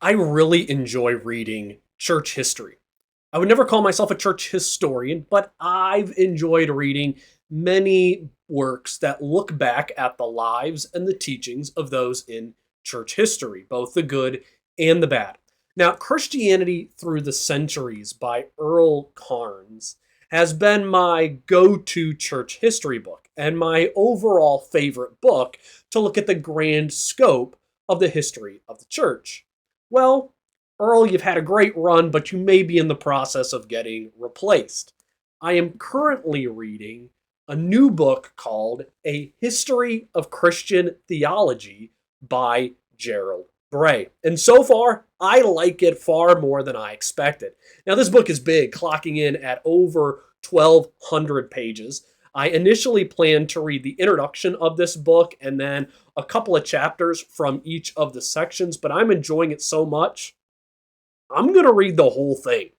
I really enjoy reading church history. I would never call myself a church historian, but I've enjoyed reading many works that look back at the lives and the teachings of those in church history, both the good and the bad. Now, Christianity Through the Centuries by Earl Carnes has been my go to church history book and my overall favorite book to look at the grand scope of the history of the church. Well, Earl, you've had a great run, but you may be in the process of getting replaced. I am currently reading a new book called A History of Christian Theology by Gerald Bray. And so far, I like it far more than I expected. Now, this book is big, clocking in at over 1,200 pages. I initially planned to read the introduction of this book and then a couple of chapters from each of the sections, but I'm enjoying it so much, I'm going to read the whole thing.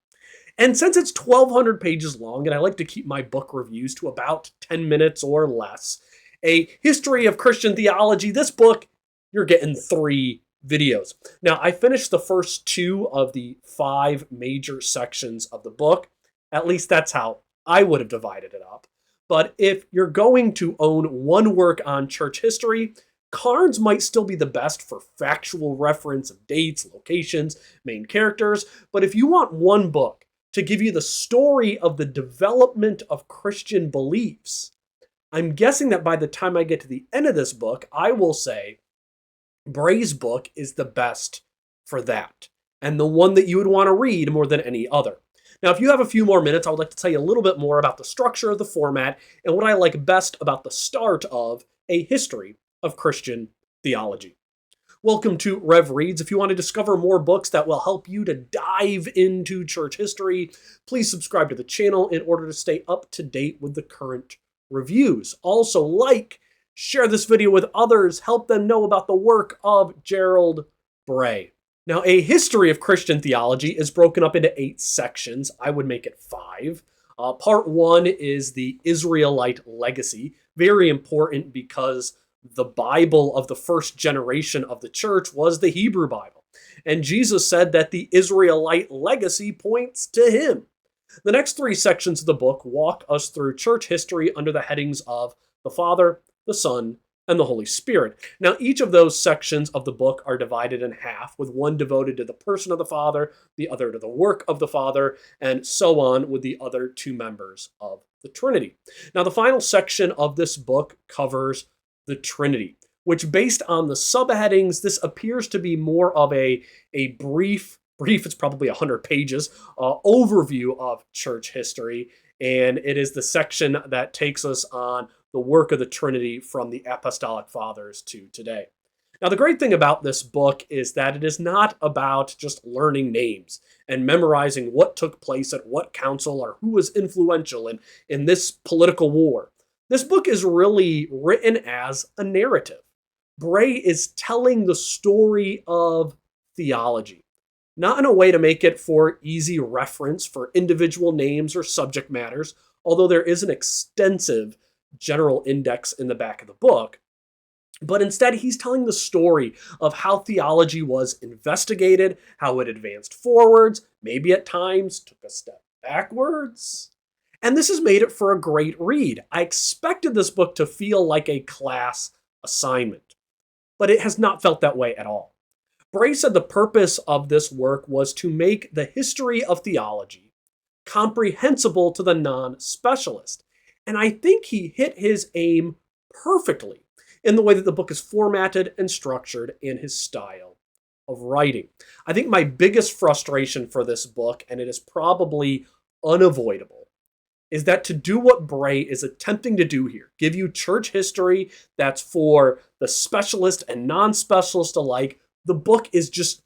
And since it's 1,200 pages long, and I like to keep my book reviews to about 10 minutes or less, A History of Christian Theology, this book, you're getting 3 videos. Now, I finished the first 2 of the 5 major sections of the book. At least that's how I would have divided it up. But if you're going to own one work on church history, Carnes might still be the best for factual reference of dates, locations, main characters. But if you want one book to give you the story of the development of Christian beliefs, I'm guessing that by the time I get to the end of this book, I will say Bray's book is the best for that, and the one that you would want to read more than any other. Now, if you have a few more minutes, I would like to tell you a little bit more about the structure of the format and what I like best about the start of A History of Christian Theology. Welcome to Rev Reads. If you want to discover more books that will help you to dive into church history, please subscribe to the channel in order to stay up to date with the current reviews. Also, share this video with others, help them know about the work of Gerald Bray. Now, A History of Christian Theology is broken up into 8 sections. I would make it 5. Part 1 is the Israelite legacy. Very important because the Bible of the first generation of the church was the Hebrew Bible. And Jesus said that the Israelite legacy points to him. The next 3 sections of the book walk us through church history under the headings of the Father, the Son, and the Holy Spirit. Now, each of those sections of the book are divided in half, with one devoted to the person of the Father, the other to the work of the Father, and so on with the other 2 members of the Trinity. Now, the final section of this book covers the Trinity, which, based on the subheadings, this appears to be more of a brief, it's probably 100 pages, overview of church history, and it is the section that takes us on the work of the Trinity from the Apostolic Fathers to today. Now, the great thing about this book is that it is not about just learning names and memorizing what took place at what council or who was influential in this political war. This book is really written as a narrative. Bray is telling the story of theology, not in a way to make it for easy reference for individual names or subject matters, although there is an extensive general index in the back of the book, but instead he's telling the story of how theology was investigated, how it advanced forwards, maybe at times took a step backwards. And this has made it for a great read. I expected this book to feel like a class assignment, but it has not felt that way at all. Bray said the purpose of this work was to make the history of theology comprehensible to the non-specialist. And I think he hit his aim perfectly in the way that the book is formatted and structured in his style of writing. I think my biggest frustration for this book, and it is probably unavoidable, is that to do what Bray is attempting to do here, give you church history that's for the specialist and non-specialist alike, the book is just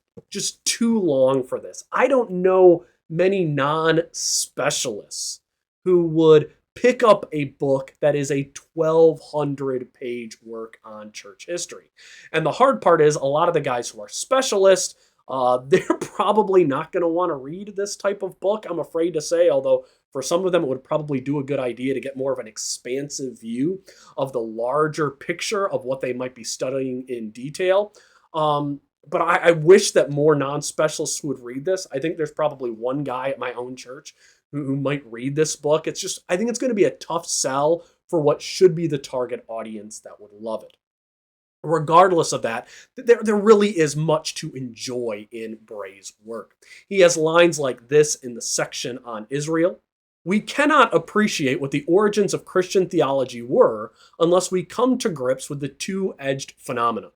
too long for this. I don't know many non-specialists who would pick up a book that is a 1,200-page work on church history. And the hard part is a lot of the guys who are specialists, they're probably not going to want to read this type of book, I'm afraid to say, although for some of them it would probably do a good idea to get more of an expansive view of the larger picture of what they might be studying in detail. but I wish that more non-specialists would read this. I think there's probably one guy at my own church who might read this book. It's just, I think it's going to be a tough sell for what should be the target audience that would love it. Regardless of that, there really is much to enjoy in Bray's work. He has lines like this in the section on Israel. We cannot appreciate what the origins of Christian theology were unless we come to grips with the two-edged phenomenon,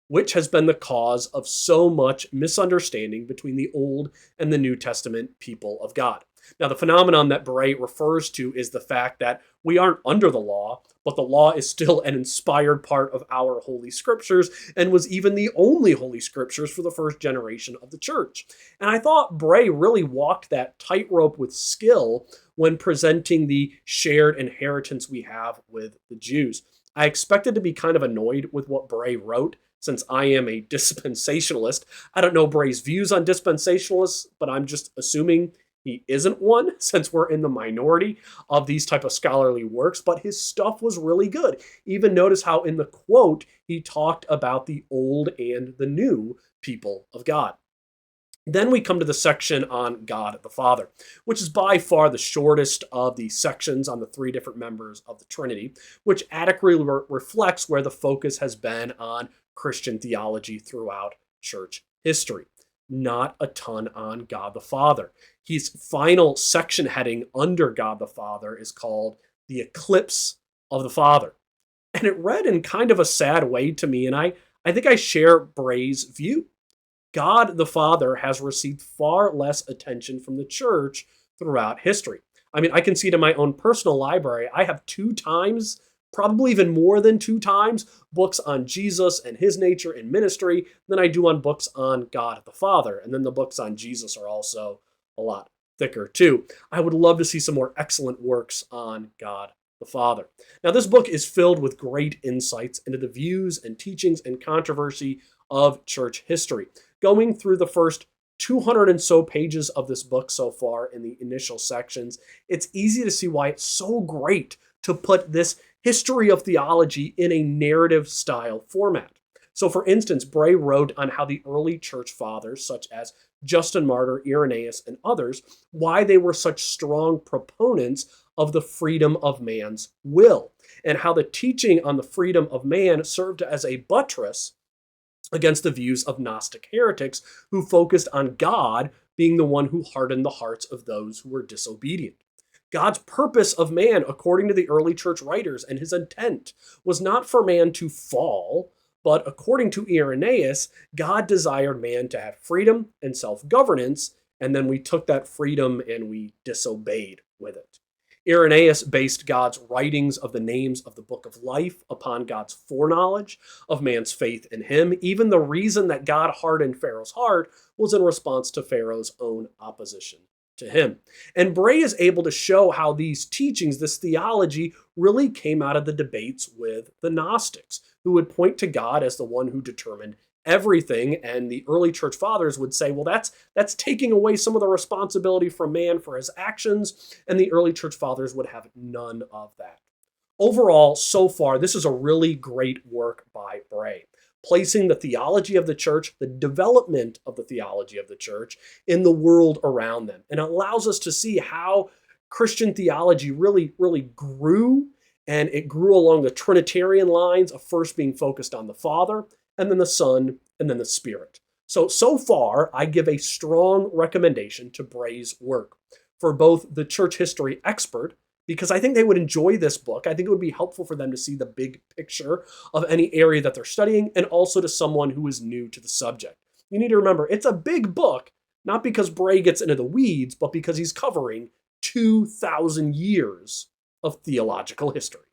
which has been the cause of so much misunderstanding between the Old and the New Testament people of God. Now, the phenomenon that Bray refers to is the fact that we aren't under the law, but the law is still an inspired part of our Holy Scriptures and was even the only Holy Scriptures for the first generation of the church. And I thought Bray really walked that tightrope with skill when presenting the shared inheritance we have with the Jews. I expected to be kind of annoyed with what Bray wrote, since I am a dispensationalist. I don't know Bray's views on dispensationalists, but I'm just assuming he isn't one, since we're in the minority of these type of scholarly works, but his stuff was really good. Even notice how in the quote, he talked about the old and the new people of God. Then we come to the section on God the Father, which is by far the shortest of the sections on the three different members of the Trinity, which adequately reflects where the focus has been on Christian theology throughout church history. Not a ton on God the Father. His final section heading under God the Father is called The Eclipse of the Father. And it read in kind of a sad way to me, and I think I share Bray's view. God the Father has received far less attention from the church throughout history. I mean, I can see it in my own personal library. I have 2 times, probably even more than 2 times, books on Jesus and his nature and ministry than I do on books on God the Father. And then the books on Jesus are also a lot thicker too. I would love to see some more excellent works on God the Father. Now, this book is filled with great insights into the views and teachings and controversy of church history. Going through the first 200 and so pages of this book so far in the initial sections, it's easy to see why it's so great to put this history of theology in a narrative style format. So for instance, Bray wrote on how the early church fathers, such as Justin Martyr, Irenaeus, and others, why they were such strong proponents of the freedom of man's will, and how the teaching on the freedom of man served as a buttress against the views of Gnostic heretics who focused on God being the one who hardened the hearts of those who were disobedient. God's purpose of man, according to the early church writers and his intent, was not for man to fall, but according to Irenaeus, God desired man to have freedom and self-governance, and then we took that freedom and we disobeyed with it. Irenaeus based God's writings of the names of the book of life upon God's foreknowledge of man's faith in him. Even the reason that God hardened Pharaoh's heart was in response to Pharaoh's own opposition to him. And Bray is able to show how these teachings, this theology, really came out of the debates with the Gnostics, who would point to God as the one who determined everything, and the early church fathers would say, well, that's taking away some of the responsibility from man for his actions, and the early church fathers would have none of that. Overall, so far, this is a really great work by Bray, placing the theology of the church, the development of the theology of the church, in the world around them. And it allows us to see how Christian theology really, really grew, and it grew along the Trinitarian lines of first being focused on the Father, and then the Son, and then the Spirit. So far, I give a strong recommendation to Bray's work for both the church history expert, because I think they would enjoy this book. I think it would be helpful for them to see the big picture of any area that they're studying, and also to someone who is new to the subject. You need to remember, it's a big book, not because Bray gets into the weeds, but because he's covering 2,000 years of theological history.